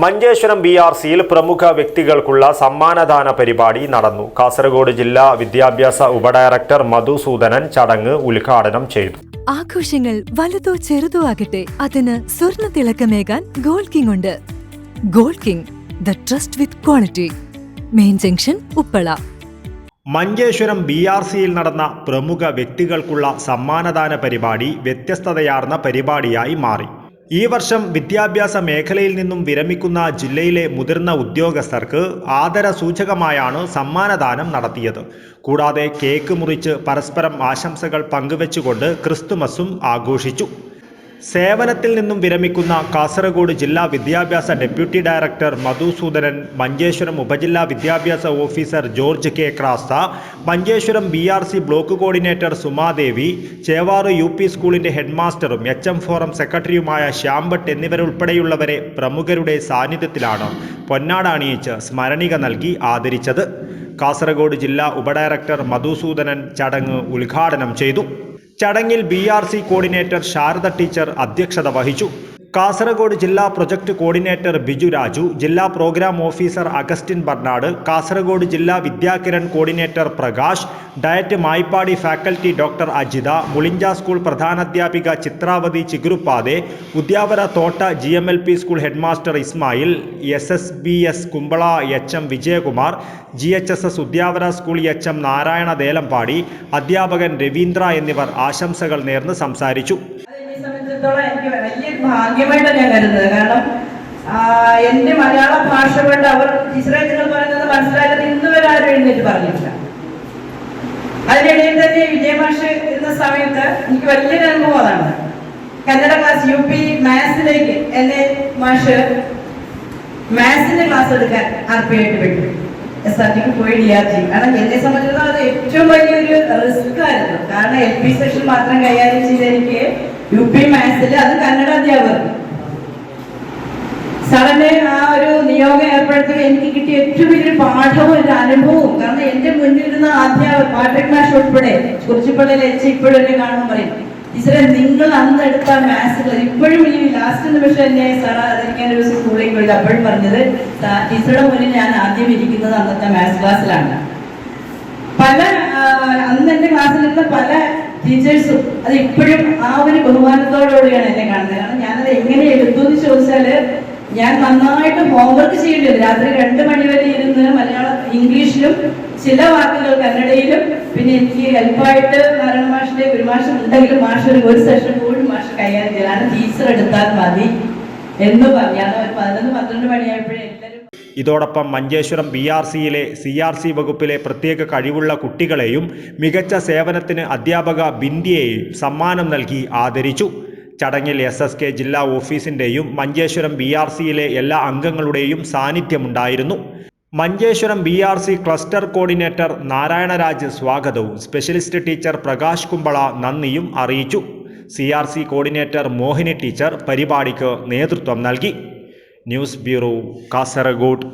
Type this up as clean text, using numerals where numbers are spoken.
മഞ്ചേശ്വരം BRCയിൽ പ്രമുഖ വ്യക്തികൾക്കുള്ള സമ്മാനദാന പരിപാടി നടന്നു. കാസർഗോഡ് ജില്ലാ വിദ്യാഭ്യാസ ഉപഡയറക്ടർ മധുസൂദനൻ ചടങ്ങ് ഉദ്ഘാടനം ചെയ്തു. ആഘോഷങ്ങൾ വലുതോ ചെറുതോ ആകട്ടെ, അതിന് സ്വർണ്ണ തിളക്കമേകാൻ ഗോൾഡ് കിങ് ഉണ്ട്. Gold king, the trust with quality. Main junction, Uppala. Manjeshwaram BRCയിൽ നടന്ന പ്രമുഖ വ്യക്തികൾക്കുള്ള സമ്മാനദാന പരിപാടി വ്യത്യസ്തതയാർന്ന പരിപാടിയായി മാറി. ഈ വർഷം വിദ്യാഭ്യാസ മേഖലയിൽ നിന്നും വിരമിക്കുന്ന ജില്ലയിലെ മുതിർന്ന ഉദ്യോഗസ്ഥർക്ക് ആദരസൂചകമായാണ് സമ്മാനദാനം നടത്തിയത്. കൂടാതെ കേക്ക് മുറിച്ച് പരസ്പരം ആശംസകൾ പങ്കുവെച്ചുകൊണ്ട് ക്രിസ്തുമസും ആഘോഷിച്ചു. സേവനത്തിൽ നിന്നും വിരമിക്കുന്ന കാസർഗോഡ് ജില്ലാ വിദ്യാഭ്യാസ ഡെപ്യൂട്ടി ഡയറക്ടർ മധുസൂദനൻ, മഞ്ചേശ്വരം ഉപജില്ലാ വിദ്യാഭ്യാസ officer George K Crasta, Manjeshwaram BRC block coordinator Sumadevi, Chevar UP സ്കൂളിൻ്റെ ഹെഡ്മാസ്റ്ററും HM ഫോറം സെക്രട്ടറിയുമായ ശ്യാംഭട്ട് എന്നിവരുൾപ്പെടെയുള്ളവരെ പ്രമുഖരുടെ സാന്നിധ്യത്തിലാണ് പൊന്നാട അണിയിച്ച് സ്മരണിക നൽകി ആദരിച്ചത്. കാസർഗോഡ് ജില്ലാ ഉപഡയറക്ടർ മധുസൂദനൻ ചടങ്ങ് ഉദ്ഘാടനം ചെയ്തു. ചടങ്ങിൽ BRC കോർഡിനേറ്റർ ശാരദ ടീച്ചർ അധ്യക്ഷത വഹിച്ചു. കാസർഗോഡ് ജില്ലാ പ്രൊജക്ട് കോർഡിനേറ്റർ ബിജു രാജു, ജില്ലാ programme officer Augustine Bernard, Kasaragod ജില്ലാ Vidyakiran coordinator Prakash, DIET Mayippady faculty doctor Ajitha, Mulinja school പ്രധാനാധ്യാപിക Chitravathi Chiguruppate, Udyavara Thotta GMLP school headmaster Ismail, SSBS Kumbla HM Vijayakumar, GHSS Udyavara school HM Narayana Delampady, അധ്യാപകൻ രവീന്ദ്ര എന്നിവർ ആശംസകൾ നേർന്ന് സംസാരിച്ചു. എനിക്ക് വലിയ ഭാഗ്യമായിട്ടാണ് ഞാൻ കരുതുന്നത്. കാരണം എൻ്റെ മലയാള ഭാഷ കൊണ്ട് അവർ ടീച്ചറായിട്ട് പറയുന്നത് മനസ്സിലായത് ഇന്ന് വരെ ആരും എഴുന്നേറ്റ് പറഞ്ഞിട്ടില്ല. അതിനിടയിൽ തന്നെ വിജയമാഷ് ഇരുന്ന സമയത്ത് എനിക്ക് വലിയൊരു അനുഭവം അതാണ്. കന്നഡ ക്ലാസ് UP മാത്സിലേക്ക് എന്നെ മാഷ് മാത്സിന്റെ ക്ലാസ് എടുക്കാൻ RP ആയിട്ട് വിട്ടു. SRTക്ക് പോയി DRG. കാരണം എന്നെ സംബന്ധിച്ചിടത്തോളം അത് ഏറ്റവും വലിയൊരു റിസ്ക് ആയിരുന്നു. കാരണം LP സെക്ഷൻ മാത്രം കൈകാര്യം ചെയ്ത് എനിക്ക് UP മാത്സിൽ അത് കന്നഡ അധ്യാപകർ സാറിന്റെ ആ ഒരു നിയോഗം ഏർപ്പെടുത്തി എനിക്ക് കിട്ടിയ ഏറ്റവും വലിയൊരു പാഠവും ഒരു അനുഭവവും. കാരണം എന്റെ മുന്നിലിരുന്ന പാട്രിക് മാഷ് ഉൾപ്പെടെ കുറിച്ചിപ്പള്ളിയിൽ ഇപ്പോഴും എന്നെ കാണുമ്പോൾ പറയും, ടീച്ചറെ നിങ്ങൾ അന്ന് എടുത്ത മാത്സിൽ ഇപ്പോഴും ഈ ലാസ്റ്റ് നിമിഷം എന്നെ സാർ അതെനിക്ക് ഒരു സ്കൂളിലേക്ക് പോയത് അപ്പോഴും പറഞ്ഞത്, ടീച്ചറുടെ മുന്നിൽ ഞാൻ ആദ്യം ഇരിക്കുന്നത് അന്നത്തെ മാത്സ് ക്ലാസ്സിലാണ്. പല അന്ന് എന്റെ ക്ലാസ്സിലിരുന്ന പല ടീച്ചേഴ്സും അത് ഇപ്പോഴും ആ ഒരു ബഹുമാനത്തോടുകൂടിയാണ് എന്നെ കാണുന്നത്. കാരണം ഞാനത് എങ്ങനെ എടുത്തു എന്ന് ചോദിച്ചാല്, ഞാൻ നന്നായിട്ട് ഹോംവർക്ക് ചെയ്യേണ്ടി വരും. രാത്രി 2 മണി വരെ ഇരുന്ന് ഇംഗ്ലീഷിലും ചില വാക്കുകൾ കന്നഡയിലും, പിന്നെ എനിക്ക് ഹെൽപ്പായിട്ട് നാരായണ മാഷിന്റെ ഒരു മാഷം ഉണ്ടെങ്കിലും മാഷ് ഒരു സെഷൻ പോലും മാഷ് കൈകാര്യം ചെയ്യലാണ്. ടീച്ചർ എടുത്താൽ മതി എന്ന് പറഞ്ഞാണ്. ഒരു 11-12 മണിയായപ്പോഴേ എല്ലാവരും. ഇതോടൊപ്പം മഞ്ചേശ്വരം BRCയിലെ CRC വകുപ്പിലെ പ്രത്യേക കഴിവുള്ള കുട്ടികളെയും മികച്ച സേവനത്തിന് അധ്യാപക ബിന്ദിയെയും സമ്മാനം നൽകി ആദരിച്ചു. ചടങ്ങിൽ SSK ജില്ലാ ഓഫീസിൻ്റെയും മഞ്ചേശ്വരം BRCയിലെ എല്ലാ അംഗങ്ങളുടെയും സാന്നിധ്യമുണ്ടായിരുന്നു. മഞ്ചേശ്വരം BRC ക്ലസ്റ്റർ കോർഡിനേറ്റർ നാരായണരാജ് സ്വാഗതവും സ്പെഷ്യലിസ്റ്റ് ടീച്ചർ പ്രകാശ് കുമ്പള നന്ദിയും അറിയിച്ചു. CRC കോർഡിനേറ്റർ മോഹിനി ടീച്ചർ പരിപാടിക്ക് നേതൃത്വം നൽകി. News bureau, Kasaragod.